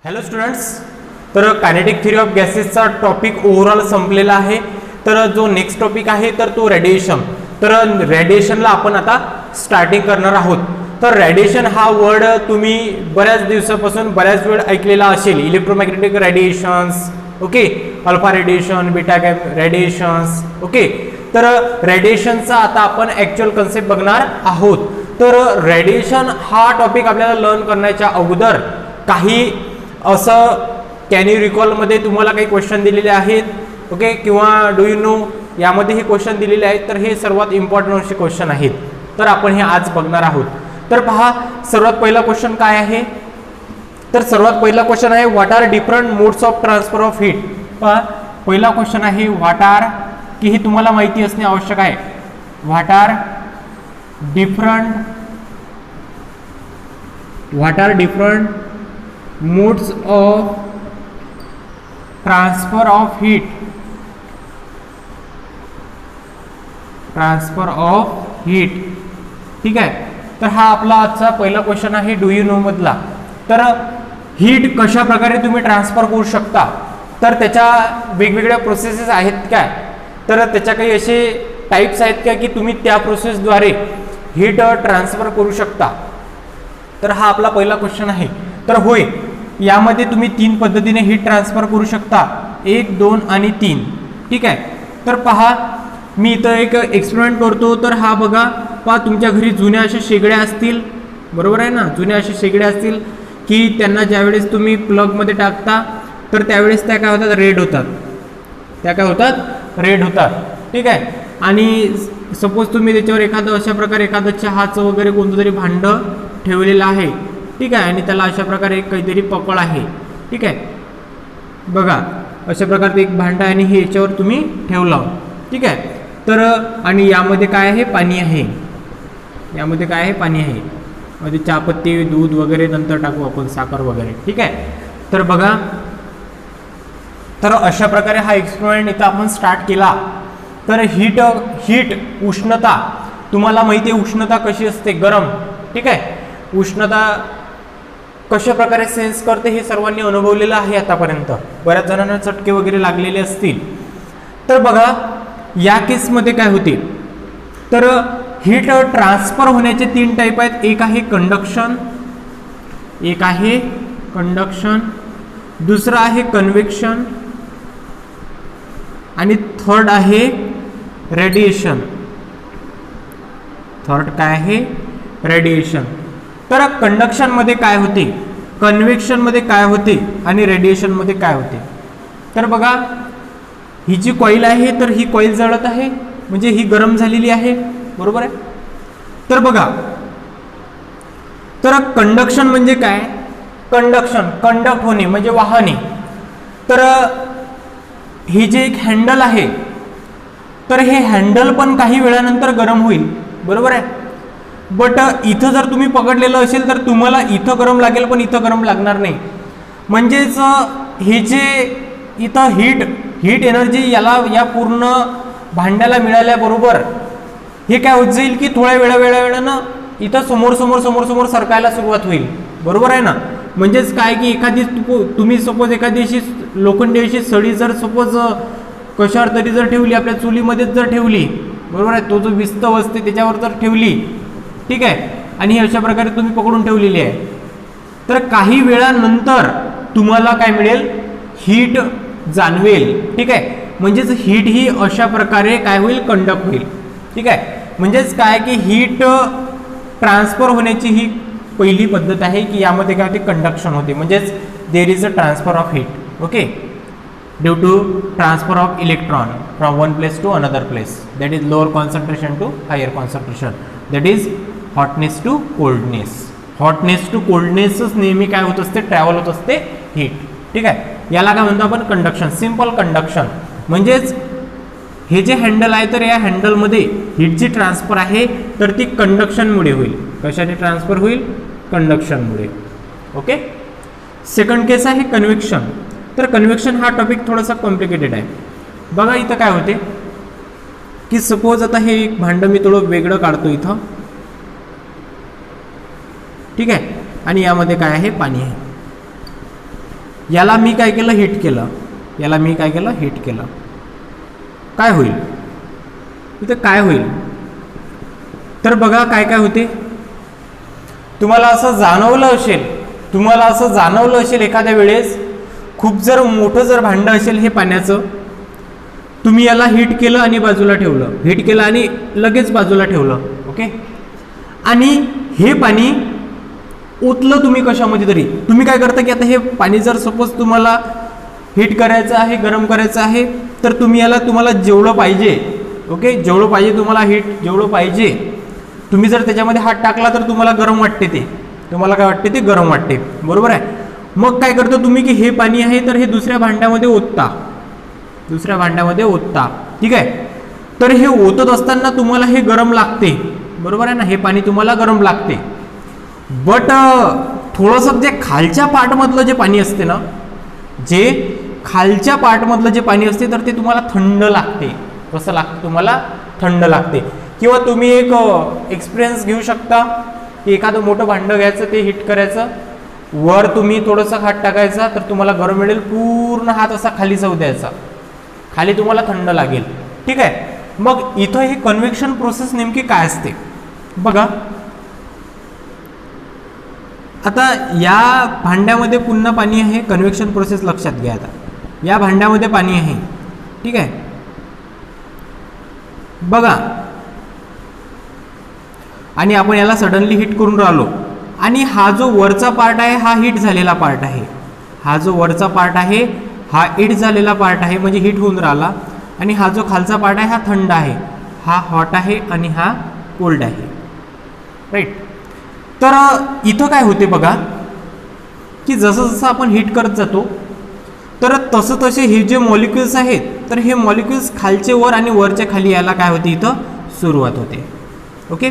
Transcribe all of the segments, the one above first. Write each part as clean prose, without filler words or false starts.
Hello students, तर kinetic theory of गॅसेसचा topic overall संपलेला आहे. तर जो नेक्स्ट टॉपिक आहे तर तो रेडिएशन. तर रेडिएशनला आपण आता स्टार्टिंग करणार आहोत. तर रेडिएशन हा वर्ड तुम्ही बऱ्याच दिवसापासून बऱ्याच वेळ ऐकलेला असेल. Electromagnetic radiations, okay, alpha radiation, beta radiations, okay. तर रेडिएशनचा आता आपण ॲक्च्युअल कन्सेप्ट बघणार आहोत. तर रेडिएशन हा टॉपिक आपल्याला लर्न करण्याच्या अगोदर काही असं कॅन यू रिकॉलमध्ये तुम्हाला काही क्वेश्चन दिलेले आहेत, ओके, किंवा डू यू नो यामध्ये हे क्वेश्चन दिलेले आहेत. तर हे सर्वात इम्पॉर्टंट असे क्वेश्चन आहेत. तर आपण हे आज बघणार आहोत. तर पहा, सर्वात पहिला क्वेश्चन काय आहे. तर सर्वात पहिला क्वेश्चन आहे what are different modes of transfer of heat. पहा, पहिला क्वेश्चन आहे व्हॉट आर, की हे तुम्हाला माहिती असणे आवश्यक आहे. What are different modes of transfer of heat. ठीक आहे. तर हा आपला आजचा पहिला क्वेश्चन आहे डू यू नो मधला. तर हीट कशा प्रकारे तुम्ही ट्रान्सफर करू शकता, तर त्याच्या वेगवेगळ्या प्रोसेसेस आहेत काय, तर त्याच्या काही असे टाइप्स आहेत का की तुम्ही त्या प्रोसेसद्वारे हीट ट्रान्सफर करू शकता. तर हा आपला पहिला क्वेश्चन आहे. तर होय, यामध्ये तुम्ही 3 पद्धतीने हीट ट्रान्सफर करू शकता, 1, 2 आणि 3. ठीक आहे. तर पहा, मी इथं एक एक्सपेरिमेंट करतो. तर हा बघा, पहा, तुमच्या घरी जुन्या अशा शेगड्या असतील, बरोबर आहे ना, जुन्या अशा शेगड्या असतील की त्यांना ज्यावेळेस तुम्ही प्लगमध्ये टाकता तर त्यावेळेस त्या काय होतात, रेड होतात. ठीक आहे. आणि सपोज तुम्ही त्याच्यावर एखादं अशा प्रकारे एखादं चहाचं वगैरे कोणतं तरी भांडं ठेवलेलं आहे. ठीक आहे. आणि त्याला अशा प्रकारे काहीतरी पकड आहे. ठीक आहे. बघा, अशा प्रकारचं एक भांडं आहे आणि हे याच्यावर तुम्ही ठेवलं. ठीक आहे. तर आणि यामध्ये काय आहे, पाणी आहे. मध्ये चहापत्ती, दूध वगैरे नंतर टाकू आपण, साखर वगैरे. ठीक आहे. तर बघा, तर अशा प्रकारे हा एक्सपेरिमेंट इथं आपण स्टार्ट केला. तर हीट उष्णता, तुम्हाला माहिती आहे उष्णता कशी असते, गरम. ठीक आहे. उष्णता कशा प्रकारे सेन्स करते हे सर्वांनी अनुभवलेलं आहे आतापर्यंत. बऱ्याच जणांना चटके वगैरे लागलेले असतील. तर बघा, या केसमध्ये काय होते, तर हीट ट्रान्सफर होण्याचे 3 टाईप आहेत. एक आहे कंडक्शन, दुसरं आहे कन्व्हेक्शन आणि थर्ड आहे रेडिएशन. तर कंडक्शनमध्ये काय होते, कन्व्हेक्शनमध्ये काय होते आणि रेडिएशनमध्ये काय होते. तर बघा, ही जी कॉईल आहे तर ही कॉईल जळत आहे, म्हणजे ही गरम झालेली आहे, बरोबर आहे. तर बघा, तर कंडक्शन म्हणजे काय, कंडक्ट होणे म्हणजे वाहने. तर हे जे एक हँडल आहे, तर हे हँडल पण काही वेळानंतर गरम होईल, बरोबर आहे. बट इथं जर तुम्ही पकडलेलं असेल तर तुम्हाला इथं गरम लागेल पण इथं गरम लागणार नाही. म्हणजेच हे जे इथं हीट एनर्जी या पूर्ण भांड्याला मिळाल्याबरोबर हे काय होत जाईल की थोड्या वेळानं इथं समोर सरकायला सुरुवात होईल, बरोबर आहे ना. म्हणजेच काय की एखादी तुम्ही सपोज एखादी अशी लोखंडी अशी सळी जर सपोज कशावर तरी जर ठेवली, आपल्या चुलीमध्येच जर ठेवली, बरोबर आहे, तो जो विस्तव असते त्याच्यावर जर ठेवली, ठीक आहे, आणि अशा प्रकारे तुम्ही पकडून ठेवलेली आहे, तर काही वेळानंतर तुम्हाला काय मिळेल, हीट जाणवेल. ठीक आहे. म्हणजेच हीट ही अशा प्रकारे काय होईल, कंडक्ट होईल. ठीक आहे. म्हणजेच काय की हीट ट्रान्सफर होण्याची ही पहिली पद्धत आहे की यामध्ये काय होते, कंडक्शन होते. म्हणजेच there is a transfer of heat, okay, due to transfer of electron from one place to another place, that is lower concentration to higher concentration, that is hotness to कोल्डनेसच नेहमी काय होत असते, ट्रॅव्हल होत असते heat. ठीक आहे. याला काय म्हणतो आपण, कंडक्शन, सिंपल कंडक्शन. म्हणजेच हे जे हँडल आहे तर या हँडलमध्ये हीट जी ट्रान्सफर आहे तर ती कंडक्शनमुळे होईल. कशाने ट्रान्सफर होईल, कंडक्शनमुळे. ओके. सेकंड केस आहे कन्व्हेक्शन. तर कन्व्हेक्शन हा टॉपिक थोडासा कॉम्प्लिकेटेड आहे. बघा, इथं काय होते की सपोज आता हे एक भांडं मी थोडं वेगळं काढतो इथं, ठीक आहे, आणि यामध्ये काय आहे, पाणी आहे. याला मी काय केलं, हीट केलं, याला मी काय केलं, हीट केलं, काय होईल इथे, काय होईल तर बघा काय काय होते. तुम्हाला असं जाणवलं असेल एखाद्या वेळेस, खूप जर मोठं जर भांडं असेल हे पाण्याचं, तुम्ही याला हीट केलं आणि बाजूला ठेवलं, हीट केलं आणि लगेच बाजूला ठेवलं, ओके, आणि हे पाणी ओतलं तुम्ही कशामध्ये तरी. तुम्ही काय करता की आता हे पाणी जर सपोज तुम्हाला हीट करायचं आहे, गरम करायचं आहे, तर तुम्ही याला तुम्हाला जेवढं पाहिजे, ओके, जेवढं पाहिजे तुम्हाला हीट, जेवढं पाहिजे तुम्ही जर त्याच्यामध्ये हात टाकला तर तुम्हाला गरम वाटते, ते तुम्हाला काय वाटते, ते गरम वाटते, बरोबर आहे. मग काय करतो तुम्ही की हे पाणी आहे तर हे दुसऱ्या भांड्यामध्ये ओतता, दुसऱ्या भांड्यामध्ये ओतता, ठीक आहे. तर हे ओतत असताना तुम्हाला हे गरम लागते, बरोबर आहे ना, हे पाणी तुम्हाला गरम लागते. बट थोडंसं जे खालच्या पार्टमधलं जे पाणी असते ना, जे खालच्या पार्टमधलं जे पाणी असते तर ते तुम्हाला थंड लागते. कसं लागतं तुम्हाला, थंड लागते. किंवा तुम्ही एक एक्सपिरियन्स घेऊ शकता की एखादं मोठं भांडं घ्यायचं, ते हीट करायचं, वर तुम्ही थोडंसं हात टाकायचा तर तुम्हाला गरम मिळेल, पूर्ण हात असा खाली जाऊ द्यायचा, खाली तुम्हाला थंड लागेल, ठीक आहे. मग इथं ही कन्व्हेक्शन प्रोसेस नेमकी काय असते बघा. आता या भांड्यामध्ये पुन्हा पाणी आहे, कन्व्हेक्शन प्रोसेस लक्षात घ्या. आता या भांड्यामध्ये पाणी आहे, ठीक आहे, बघा, आणि आपण याला सडनली हीट करून राहिलो, आणि हा जो वरचा पार्ट आहे हा हीट झालेला पार्ट आहे, हा जो वरचा पार्ट आहे हा हीट झालेला पार्ट आहे, म्हणजे हीट होऊन राहिला. आणि हा जो खालचा पार्ट आहे हा थंड आहे, हा हॉट आहे आणि हा कोल्ड आहे, राईट. तर इथं काय होते बघा की जसं जसं आपण हीट करत जातो तर तसं तसे हे जे मॉलिक्युल्स आहेत तर हे मॉलिक्युल्स खालचे वर आणि वरच्या खाली यायला काय होते, इथं सुरुवात होते, ओके.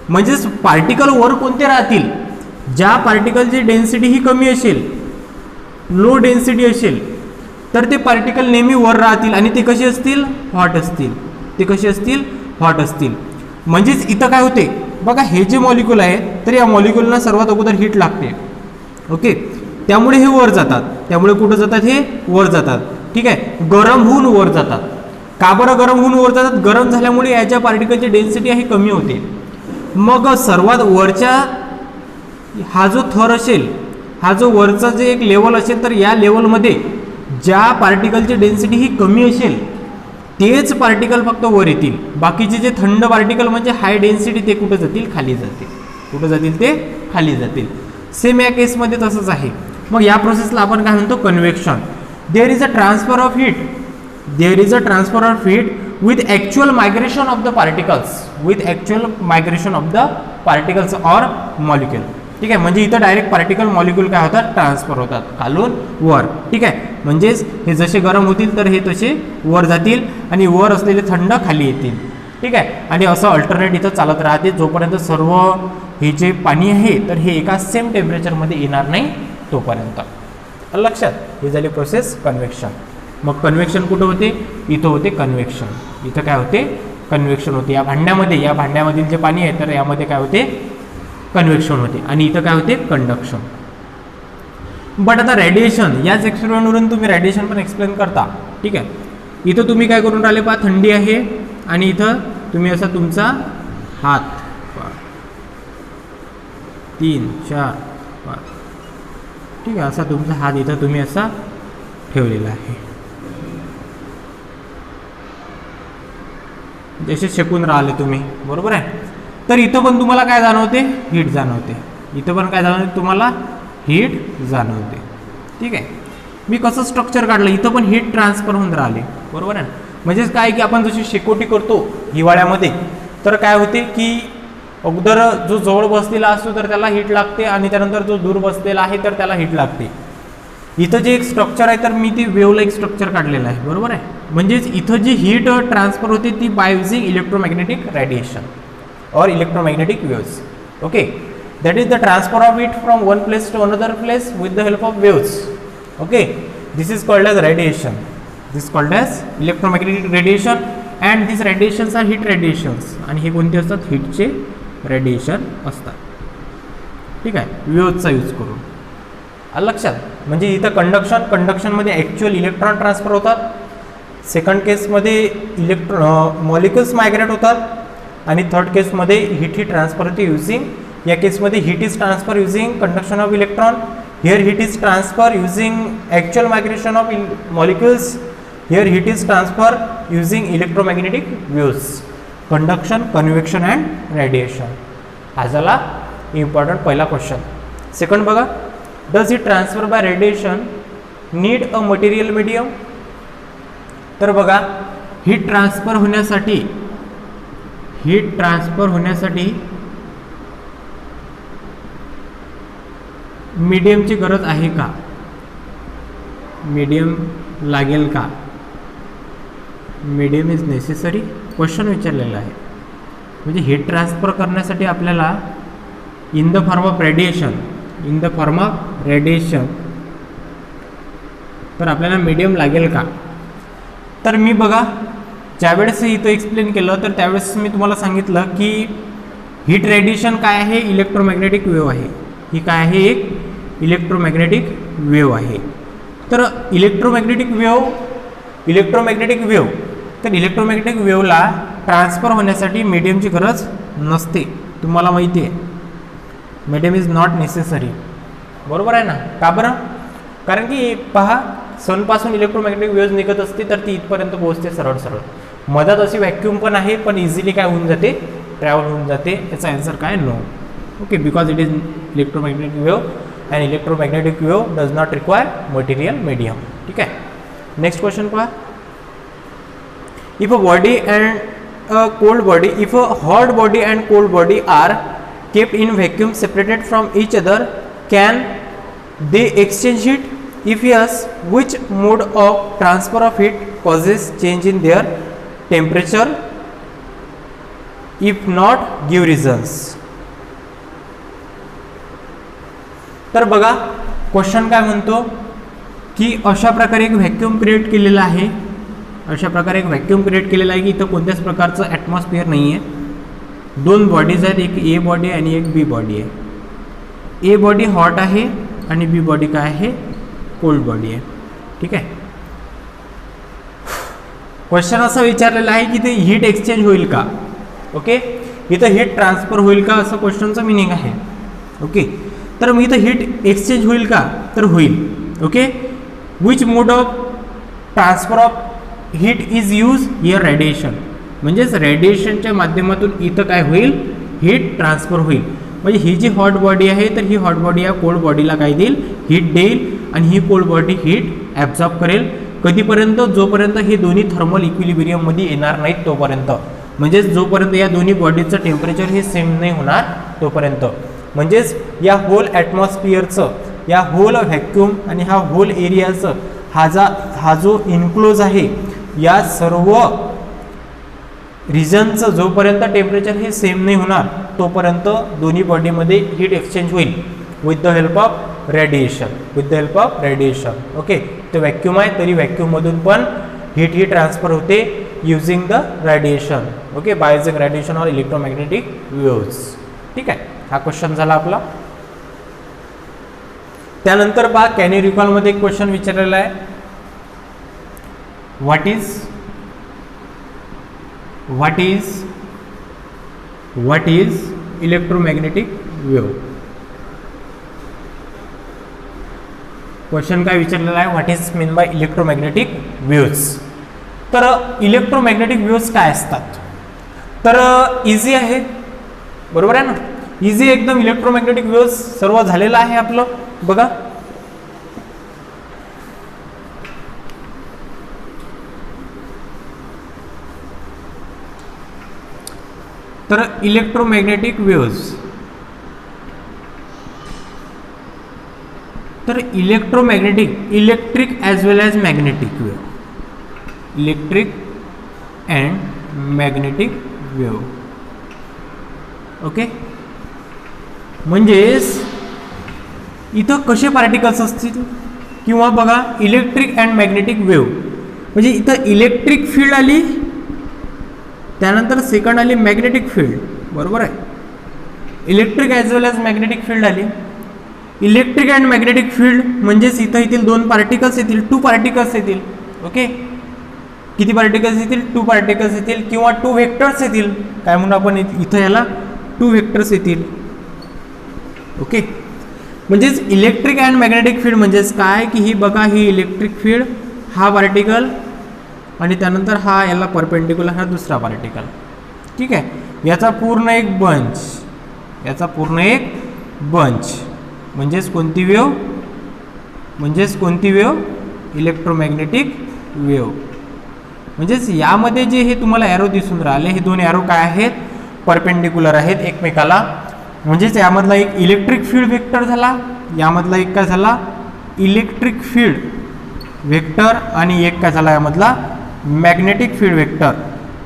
म्हणजेच पार्टिकल वर कोणते राहतील, ज्या पार्टिकलची डेन्सिटी ही कमी असेल, लो डेन्सिटी असेल, तर ते पार्टिकल नेहमी वर राहतील आणि ते कसे असतील, हॉट असतील, ते कसे असतील, हॉट असतील. म्हणजेच इथं काय होते बघा, हे जे मॉलिक्यूल आहे तर या मॉलिक्यूलना सर्वात अगोदर हीट लागते, ओके, त्यामुळे हे वर जातात, त्यामुळे कुठं जातात, हे वर जातात, ठीक आहे, गरम होऊन वर जातात. का बरं गरम होऊन वर जातात, गरम झाल्यामुळे याच्या पार्टिकलची डेन्सिटी आहे कमी होते. मग सर्वात वरच्या हा जो थर असेल, हा जो वरचा जे एक लेवल असेल, तर या लेवलमध्ये ज्या पार्टिकलची डेन्सिटी ही कमी असेल तेच पार्टिकल फक्त वर येतील. बाकीचे जे थंड पार्टिकल म्हणजे हाय डेन्सिटी ते कुठं जातील, खाली जातील, कुठं जातील, ते खाली जातील. सेम या केसमध्ये तसंच आहे. मग या प्रोसेसला आपण काय म्हणतो, convection. There is a transfer of heat, there is a transfer of heat with actual migration of the particles, with actual migration of the particles or molecule, ठीक आहे. म्हणजे इथं डायरेक्ट पार्टिकल मॉलिक्यूल काय होतात, ट्रान्सफर होतात खालून वर, ठीक आहे. म्हणजेच हे जसे गरम होतील तर हे तसे वर जातील आणि वर असलेले थंड खाली येतील, ठीक आहे. आणि असं अल्टरनेट इथं चालत राहते जोपर्यंत सर्व हे जे पाणी आहे तर हे एका सेम टेम्परेचरमध्ये येणार नाही तोपर्यंत. लक्षात, ही झाली प्रोसेस कन्व्हेक्शन. मग कन्व्हेक्शन कुठं होते, इथं होते कन्व्हेक्शन, इथं काय होते, कन्व्हेक्शन होते. या भांड्यामधील जे पाणी आहे तर यामध्ये काय होते, कन्व्हेक्शन होते. आणि इथं काय होते, कंडक्शन. बट आता रेडिएशन, याच एक्सपेरिमेंटवरून तुम्ही रेडिएशन पण एक्सप्लेन करता, ठीक आहे. इथं तुम्ही काय करून राहिले पहा, थंडी आहे आणि इथं तुम्ही असा तुमचा हात 3 4 5, ठीक आहे, असा तुमचा हात इथं तुम्ही असा ठेवलेला आहे, जसे शेकून राहिले तुम्ही, बरोबर आहे. तर इथं पण तुम्हाला काय जाणवते, हीट जाणवते. इथं पण काय जाणवते तुम्हाला, हीट जाणवते, ठीक आहे. मी कसं स्ट्रक्चर काढलं, इथं पण हीट ट्रान्सफर होऊन राहिले, बरोबर आहे. म्हणजेच काय की आपण जशी शेकोटी करतो हिवाळ्यामध्ये तर काय होते की अगोदर जो जवळ बसलेला असतो तर त्याला हीट लागते आणि त्यानंतर जो दूर बसलेला आहे तर त्याला हीट लागते. इथं जे एक स्ट्रक्चर आहे तर मी ते वेव्ह लाईक स्ट्रक्चर काढलेलं आहे, बरोबर आहे. म्हणजेच इथं जी हीट ट्रान्सफर होते ती बाय युझिंग इलेक्ट्रोमॅग्नेटिक रेडिएशन और electromagnetic waves, okay. that is the transfer of heat from one place to another place with the help of waves, okay. This is called as radiation, this is called as electromagnetic radiation and these radiations are heat radiations आणि हे कोणते असतात, हीटचे radiation असतात, ठीक आहे, वेव्हचा use करून. आलं लक्षात. म्हणजे इथं कंडक्शनमध्ये ॲक्च्युअल इलेक्ट्रॉन ट्रान्सफर होतात. सेकंड केसमध्ये मॉलिक्युल्स मायग्रेट होतात. आणि थर्ड केसमध्ये हीट ही ट्रान्सफर होते युझिंग, या केसमध्ये heat is transfer using conduction of electron. Here heat is transfer using actual migration of molecules. Here heat is transfer using electromagnetic waves. Conduction, convection and radiation. हा झाला important पहिला question. Second बघा, does it transfer bye radiation need a material medium. तर बघा, heat transfer होण्यासाठी मीडियमची गरज आहे का, मीडियम लागेल का. मीडियम इज नेसेसरी, क्वेश्चन विचारलेला आहे. म्हणजे हीट ट्रान्सफर करण्यासाठी आपल्याला in the form of radiation तर आपल्याला मीडियम लागेल का. तर मी बघा, ज्यावेळेस इथं एक्सप्लेन केलं तर त्यावेळेस मी तुम्हाला सांगितलं की हीट रेडिएशन काय आहे, इलेक्ट्रोमॅग्नेटिक वेव्ह आहे. ही काय आहे, एक इलेक्ट्रोमॅग्नेटिक वेव्ह आहे. तर इलेक्ट्रोमॅग्नेटिक वेव्हला ट्रान्सफर होण्यासाठी मीडियमची गरज नसते. तुम्हाला माहिती आहे, मीडियम इज नॉट नेसेसरी. बरोबर आहे ना. का बरं? कारण की पहा, सनपासून इलेक्ट्रोमॅग्नेटिक वेव्ह निघत असते तर ती इथपर्यंत पोहोचते सरळ. मधात अशी व्हॅक्यूम पण आहे, पण इझिली काय होऊन जाते, ट्रॅव्हल होऊन जाते. याचा आन्सर काय, no. Okay, because it is electromagnetic wave and electromagnetic wave does not require material medium. ठीक आहे. नेक्स्ट क्वेश्चन पहा. If a hot body and cold body are kept in vacuum separated from each other, can they exchange heat? If yes, which mode of transfer of heat causes change in their temperature? If not, give reasons. तर बघा, question काय म्हणतो की अशा प्रकारे एक vacuum create केलेला आहे. की इथं कोणत्याच प्रकारचं ॲटमॉस्फिअर नाही आहे. दोन बॉडीज आहेत, एक ए बॉडी आणि एक बी बॉडी आहे. ए बॉडी हॉट आहे आणि बी बॉडी काय आहे, कोल्ड बॉडी आहे. ठीक आहे. क्वेश्चन असा विचारलेला आहे की ते हीट एक्सचेंज होईल का. ओके, इथं हीट ट्रान्सफर होईल का, असं क्वेश्चनचं मिनिंग आहे. ओके, तर मग इथं हीट एक्सचेंज होईल का, तर होईल. Okay, which mode of transfer of heat is use, here radiation. म्हणजेच रेडिएशनच्या माध्यमातून इथं काय होईल, हीट ट्रान्सफर होईल. म्हणजे ही जी हॉट बॉडी आहे तर ही हॉट बॉडी या कोल्ड बॉडीला काय देईल, हीट देईल. आणि ही कोल्ड बॉडी हीट ॲब्झॉर्ब करेल. कधीपर्यंत, जोपर्यंत हे दोन्ही थर्मल इक्विलिब्रियममध्ये येणार नाहीत तोपर्यंत. म्हणजेच जोपर्यंत या दोन्ही बॉडीचं टेम्परेचर हे सेम नाही होणार तोपर्यंत. म्हणजेच या होल ॲटमॉस्फिअरचं, या होल व्हॅक्यूम आणि हा होल एरियाचं हा जो इन्क्लोज आहे, या सर्व रिजनचं जोपर्यंत टेम्परेचर हे सेम नाही होणार तोपर्यंत दोन्ही बॉडीमध्ये हीट एक्सचेंज होईल with the help of radiation. Okay, तो व्हॅक्यूम आहे तरी व्हॅक्यूममधून पण हीट ही ट्रान्सफर होते using the radiation. Okay, by using radiation or electromagnetic waves. ठीक आहे, हा क्वेश्चन झाला आपला. त्यानंतर पहा, कॅन यू रिकॉलमध्ये एक क्वेश्चन विचारलेला आहे. What is electromagnetic wave. Question काय विचारलेला आहे, what is mean by electromagnetic waves. तर इलेक्ट्रोमॅग्नेटिक वेव्स काय असतात, तर इझी आहे. बरोबर आहे ना, इझी एकदम. इलेक्ट्रोमॅग्नेटिक वेव्स सर्व झालेलं आहे आपलं. बघा, तर इलेक्ट्रोमॅग्नेटिक वेव्स, तर electric as well as magnetic wave, electric and magnetic wave. Okay, म्हणजेच इथं कसे पार्टिकल्स असतील, किंवा बघा इलेक्ट्रिक अँड मॅग्नेटिक वेव्ह म्हणजे इथं इलेक्ट्रिक फील्ड आली, त्यानंतर सेकंड आली मॅग्नेटिक फील्ड. बरोबर आहे, electric as well as magnetic field आली. इलेक्ट्रिक अँड मॅग्नेटिक फील्ड म्हणजेच इथं येथील 2 पार्टिकल्स येतील, 2 पार्टिकल्स येतील. ओके, किती पार्टिकल्स येतील? 2 पार्टिकल्स येतील किंवा 2 व्हेक्टर्स येतील. काय म्हणून आपण इथं याला 2 व्हेक्टर्स येतील. ओके, म्हणजेच इलेक्ट्रिक अँड मॅग्नेटिक फील्ड म्हणजेच काय की ही बघा, ही इलेक्ट्रिक फील्ड, हा पार्टिकल आणि त्यानंतर हा याला परपेंडिक्युलर हा दुसरा पार्टिकल. ठीक आहे, याचा पूर्ण एक बंच, याचा पूर्ण एक बंच म्हणजेच कोणती वेव्ह? म्हणजेच कोणती वेव्ह? Electromagnetic wave. म्हणजेच यामध्ये जे हे तुम्हाला ॲरो दिसून राहिले, हे 2 ॲरो काय आहेत? परपेंडिक्युलर आहेत एकमेकाला. म्हणजेच यामधला एक इलेक्ट्रिक फील्ड वेक्टर झाला, यामधला एक काय झाला? इलेक्ट्रिक फील्ड वेक्टर, आणि एक काय झाला यामधला? Magnetic field vector.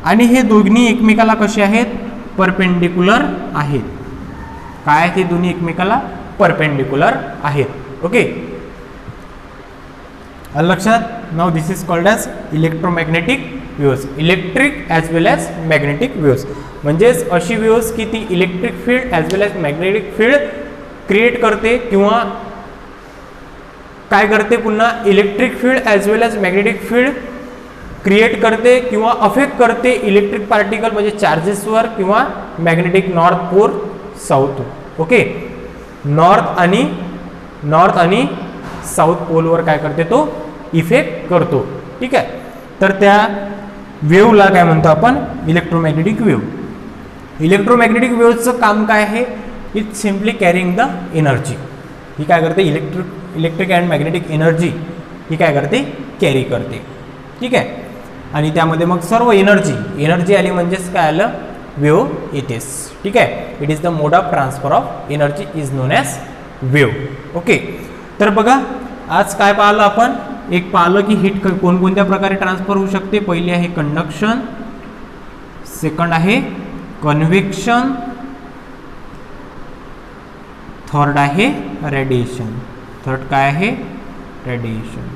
आणि हे दोन्ही एकमेकाला कसे आहेत? परपेंडिक्युलर आहेत. काय? हे दोन्ही एकमेकाला परपेंडिक्युलर आहेत. ओके, लक्षात. Now this is called as electromagnetic waves, electric as well as magnetic waves. म्हणजेच अशी वेव्स की ती electric field as well as magnetic field create करते किंवा काय करते? पुन्हा electric field as well as magnetic field create करते किंवा अफेक्ट करते इलेक्ट्रिक पार्टिकल म्हणजे चार्जेसवर किंवा magnetic north pole south. Okay, north आणि साऊथ पोलवर काय करते? तो इफेक्ट करतो. ठीक आहे, तर त्या वेव्हला काय म्हणतो आपण? Electromagnetic wave. इलेक्ट्रोमॅग्नेटिक वेव्हचं काम काय आहे? It simply carrying the energy. ही काय करते? इलेक्ट्रिक अँड मॅग्नेटिक एनर्जी ही काय करते? कॅरी करते. ठीक आहे, आणि त्यामध्ये मग सर्व एनर्जी आली म्हणजेच काय आलं? वेव्ह येतेस. ठीक आहे, it is the mode of transfer of energy is non as wave. Okay, तर बघा आज काय पाहिलं आपण? एक पाहिलं की हीट कोणकोणत्या प्रकारे ट्रान्सफर होऊ शकते. पहिली आहे कंडक्शन, सेकंड आहे कन्व्हेक्शन, थर्ड आहे रेडिएशन. थर्ड काय आहे? रेडिएशन.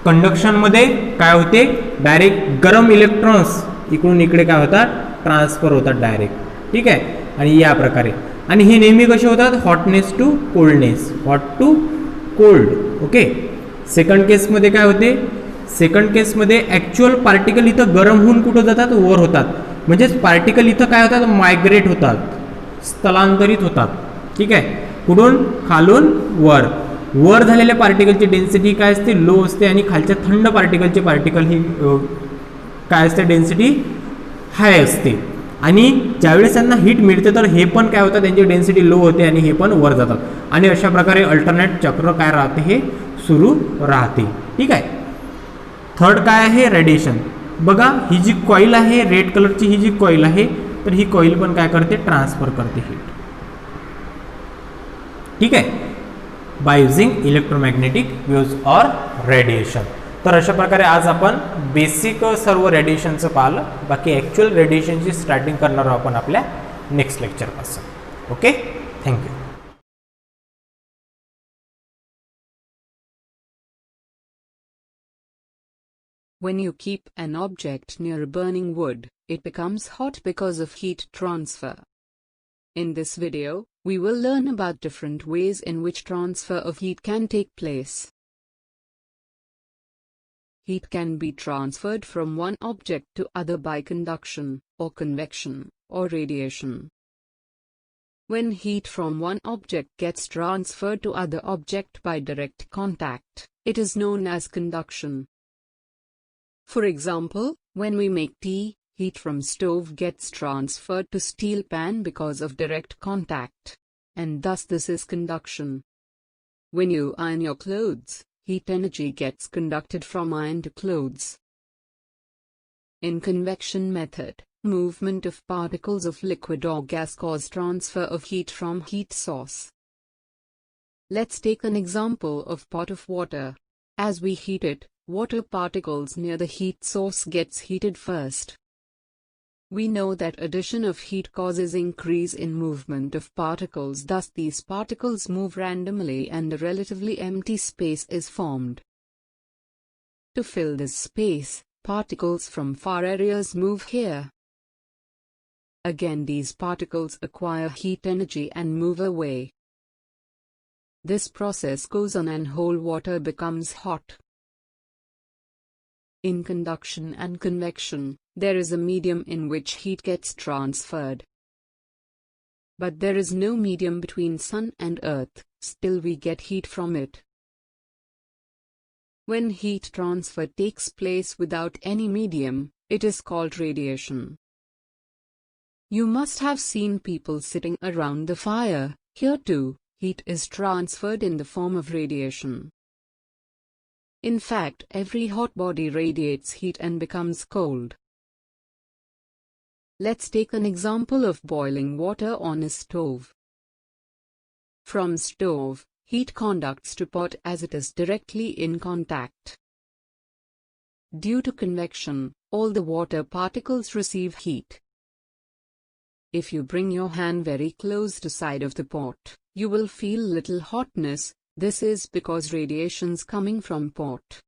कंडक्शन मध्ये काय होते? डायरेक्ट गरम इलेक्ट्रॉन्स इकडून इकडे काय होतात? ट्रान्सफर होतात डायरेक्ट. ठीक आहे, आणि या प्रकारे. आणि हे नेहमी कसे होतात? Hotness to coldness, hot to cold. Okay, second केसमध्ये काय होते? सेकंड केसमध्ये ॲक्च्युअल पार्टिकल इथं गरम होऊन कुठं जातात? वर होतात. म्हणजेच पार्टिकल इथं काय होतात? मायग्रेट होतात, स्थलांतरित होतात. ठीक आहे, कुठून? खालून वर. वर झालेल्या पार्टिकलची डेन्सिटी काय असते? लो असते, आणि खालच्या थंड पार्टिकल ही काय असते? डेन्सिटी हाय असते. आणि ज्यावेळेस त्यांना हीट मिळते तर हे पण काय होतं? त्यांची डेन्सिटी लो होते आणि हे पण वर जातात. आणि अशा प्रकारे अल्टरनेट चक्र काय राहते? हे सुरू राहते. ठीक आहे. थर्ड काय आहे? रेडिएशन. बघा ही जी कॉईल आहे, रेड कलरची ही जी कॉईल आहे, तर ही कॉईल पण काय करते? ट्रान्सफर करते हीट. ठीक आहे, by using electromagnetic waves or radiation. तर अशा प्रकारे आज आपण बेसिक सर्व रेडिएशनचं पाहिलं. बाकी ॲक्च्युअल रेडिएशनची स्टार्टिंग करणार आहोत आपण आपल्या नेक्स्ट लेक्चरपासून. Okay, thank you. When you keep an object near burning wood, it becomes hot because of heat transfer. In this video, we will learn about different ways in which transfer of heat can take place. Heat can be transferred from one object to other by conduction, or convection, or radiation. When heat from one object gets transferred to other object by direct contact, it is known as conduction. For example, when we make tea, heat from stove gets transferred to steel pan because of direct contact, and thus this is conduction. When you iron your clothes, heat energy gets conducted from iron to clothes. In convection method, movement of particles of liquid or gas cause transfer of heat from heat source. Let's take an example of pot of water. As we heat it, water particles near the heat source gets heated first. We know that addition of heat causes increase in movement of particles, thus these particles move randomly and a relatively empty space is formed. To fill this space, particles from far areas move here. Again these particles acquire heat energy and move away. This process goes on and whole water becomes hot. In conduction and convection, there is a medium in which heat gets transferred. But there is no medium between sun and earth, still we get heat from it. When heat transfer takes place without any medium, it is called radiation. You must have seen people sitting around the fire. Here too, heat is transferred in the form of radiation. In fact, every hot body radiates heat and becomes cold. Let's take an example of boiling water on a stove. From stove, heat conducts to pot as it is directly in contact. Due to convection, all the water particles receive heat. If you bring your hand very close to side of the pot, you will feel little hotness. This is because radiations coming from pot